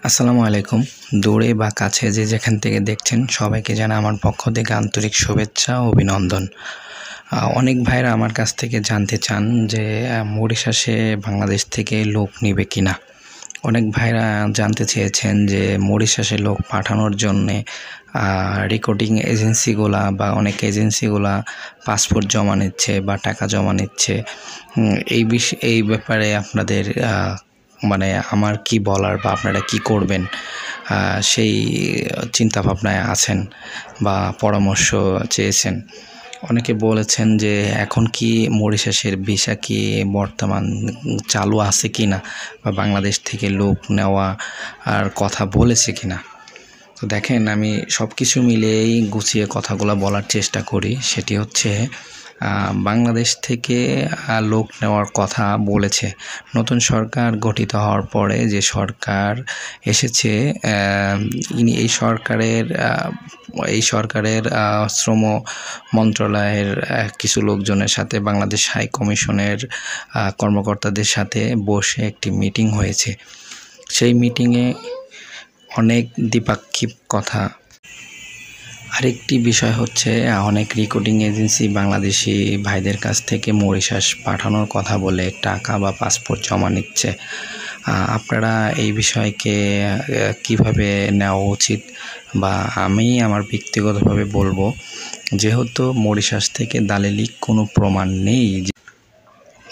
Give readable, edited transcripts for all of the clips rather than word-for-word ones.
আসসালামু আলাইকুম। দূরে বা কাছে যে যেখান থেকে দেখছেন সবাইকে জানাই আমার পক্ষ থেকে আন্তরিক শুভেচ্ছা ও অভিনন্দন। অনেক ভাইরা আমার কাছ থেকে জানতে চান যে মরিশাসে বাংলাদেশ থেকে লোক নিবে কিনা। অনেক ভাইরা জানতে চেয়েছেন যে মরিশাসে লোক পাঠানোর জন্যে রেকর্ডিং এজেন্সিগুলা বা অনেক এজেন্সিগুলা পাসপোর্ট জমা নিচ্ছে বা টাকা জমা নিচ্ছে। এই ব্যাপারে আপনাদের মানে আমার কি বলার বা আপনারা কি করবেন সেই চিন্তা ভাবনায় আছেন বা পরামর্শ চেয়েছেন। অনেকে বলেছেন যে এখন কি মরিশাসের ভিসা কি বর্তমান চালু আছে কিনা বা বাংলাদেশ থেকে লোক নেওয়া আর কথা বলেছে কিনা। তো দেখেন, আমি সব কিছু মিলেই গুছিয়ে কথাগুলো বলার চেষ্টা করি। সেটি হচ্ছে বাংলাদেশ থেকে লোক নেওয়ার কথা বলেছে। নতুন সরকার গঠিত হওয়ার পরে যে সরকার এসেছে, এই সরকারের শ্রম মন্ত্রণালয়ের কিছু লোকজনের সাথে বাংলাদেশ হাই কমিশনের কর্মকর্তাদের সাথে বসে একটি মিটিং হয়েছে। সেই মিটিংয়ে অনেক দ্বিপাক্ষিক কথা। আরেকটি বিষয় হচ্ছে অনেক রেকর্ডিং এজেন্সি বাংলাদেশি ভাইদের কাছ থেকে মরিশাস পাঠানোর কথা বলে টাকা বা পাসপোর্ট জমা নিচ্ছে। আপনারা এই বিষয়কে কিভাবে নেওয়া উচিত বা আমি আমার ব্যক্তিগতভাবে বলবো, যেহেতু মরিশাস থেকে দালালি কোনো প্রমাণ নেই যে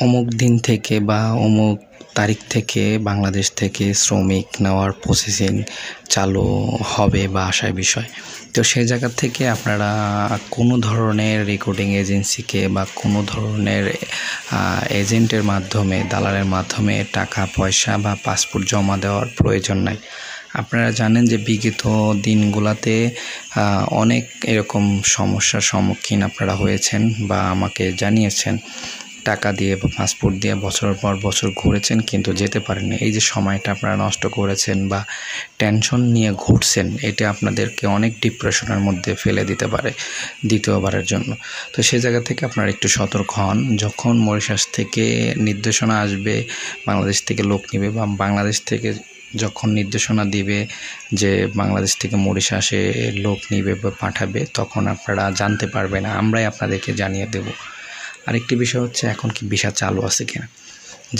অমুক দিন থেকে বা অমুক তারিখ থেকে বাংলাদেশ থেকে শ্রমিক নেওয়ার প্রসেসিং চালু হবে বা আসার বিষয়। তো সেই জায়গা থেকে আপনারা কোনো ধরনের রেকর্ডিং এজেন্সিকে বা কোনো ধরনের এজেন্টের মাধ্যমে, দালালের মাধ্যমে টাকা পয়সা বা পাসপোর্ট জমা দেওয়ার প্রয়োজন নাই। আপনারা জানেন যে বিগত দিনগুলোতে অনেক এরকম সমস্যার সম্মুখীন আপনারা হয়েছেন বা আমাকে জানিয়েছেন। টাকা দিয়ে বা পাসপোর্ট দিয়ে বছরের পর বছর ঘুরেছেন কিন্তু যেতে পারেন। এই যে সময়টা আপনারা নষ্ট করেছেন বা টেনশন নিয়ে ঘুরছেন, এটা আপনাদেরকে অনেক ডিপ্রেশনের মধ্যে ফেলে দিতে পারে দ্বিতীয়বারের জন্য। তো সেই জায়গা থেকে আপনারা একটু সতর্ক হন। যখন মরিশাস থেকে নির্দেশনা আসবে বাংলাদেশ থেকে লোক নেবে বা বাংলাদেশ থেকে যখন নির্দেশনা দিবে যে বাংলাদেশ থেকে মরিশাসে লোক নিবে বা পাঠাবে, তখন আপনারা জানতে পারবেন, আমরাই আপনাদেরকে জানিয়ে দেব। আরেকটি বিষয় হচ্ছে এখন কি ভিসা চালু আছে কিনা।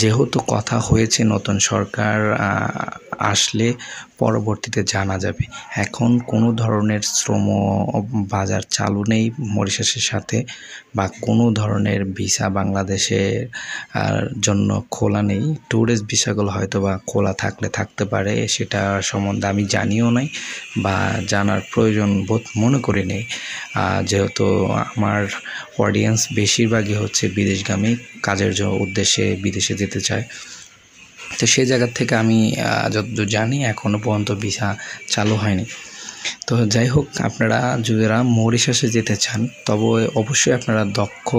যেহেতু কথা হয়েছে নতুন সরকার আসলে পরবর্তীতে জানা যাবে। এখন কোনো ধরনের শ্রম বাজার চালু নেই মরিশাসের সাথে বা কোনো ধরনের ভিসা বাংলাদেশের জন্য খোলা নেই। ট্যুরিস্ট ভিসাগুলো হয়তো বা খোলা থাকলে থাকতে পারে, সেটা সম্বন্ধে আমি জানিও নাই বা জানার প্রয়োজন বোধ মনে করি নেই, যেহেতু আমার অডিয়েন্স বেশিরভাগই হচ্ছে বিদেশগামী, কাজের উদ্দেশ্যে বিদেশে যেতে চায়। তো সেই জায়গা থেকে আমি যতদূর জানি এখনও পর্যন্ত ভিসা চালু হয়নি। তো যাই হোক, আপনারা যারা মরিশাসে যেতে চান তবে অবশ্যই আপনারা দক্ষ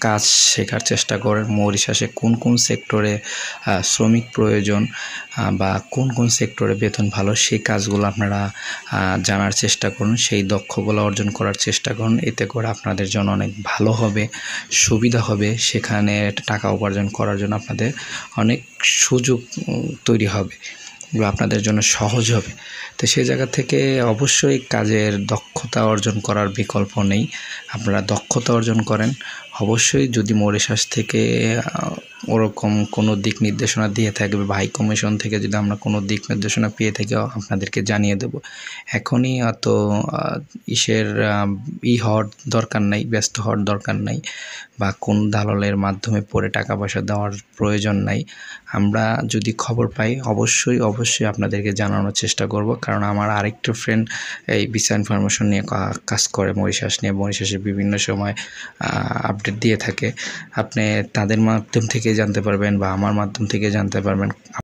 কাজ শেখার চেষ্টা করেন। মরিশাসে কোন কোন সেক্টরে শ্রমিক প্রয়োজন বা কোন কোন সেক্টরে বেতন ভালো, সেই কাজগুলো আপনারা জানার চেষ্টা করুন, সেই দক্ষগুলো অর্জন করার চেষ্টা করুন। এতে করে আপনাদের জন্য অনেক ভালো হবে, সুবিধা হবে। সেখানে টাকা উপার্জন করার জন্য আপনাদের অনেক সুযোগ তৈরি হবে বা আপনাদের জন্য সহজ হবে। তো সেই জায়গা থেকে অবশ্যই কাজের দক্ষতা অর্জন করার বিকল্প নেই। আপনারা দক্ষতা অর্জন করেন অবশ্যই। যদি মরিশাস থেকে ওরকম কোনো দিক নির্দেশনা দিয়ে থাকবে বা হাই কমিশন থেকে যদি আমরা কোনো দিক নির্দেশনা পেয়ে থাকি, আপনাদেরকে জানিয়ে দেব। এখনই অত হওয়ার দরকার নাই, ব্যস্ত হওয়ার দরকার নাই বা কোন দালালের মাধ্যমে পড়ে টাকা পয়সা দেওয়ার প্রয়োজন নাই। আমরা যদি খবর পাই অবশ্যই আপনাদেরকে জানানোর চেষ্টা করব, কারণ আমার আরেকটা ফ্রেন্ড এই ভিসা ইনফরমেশন নিয়ে কাজ করে, মরিশাস নিয়ে। মরিশাসের বিভিন্ন সময় আপডেট দিয়ে থাকে। আপনি তাদের মাধ্যম থেকে জানতে পারবেন বা আমার মাধ্যম থেকে জানতে পারবেন।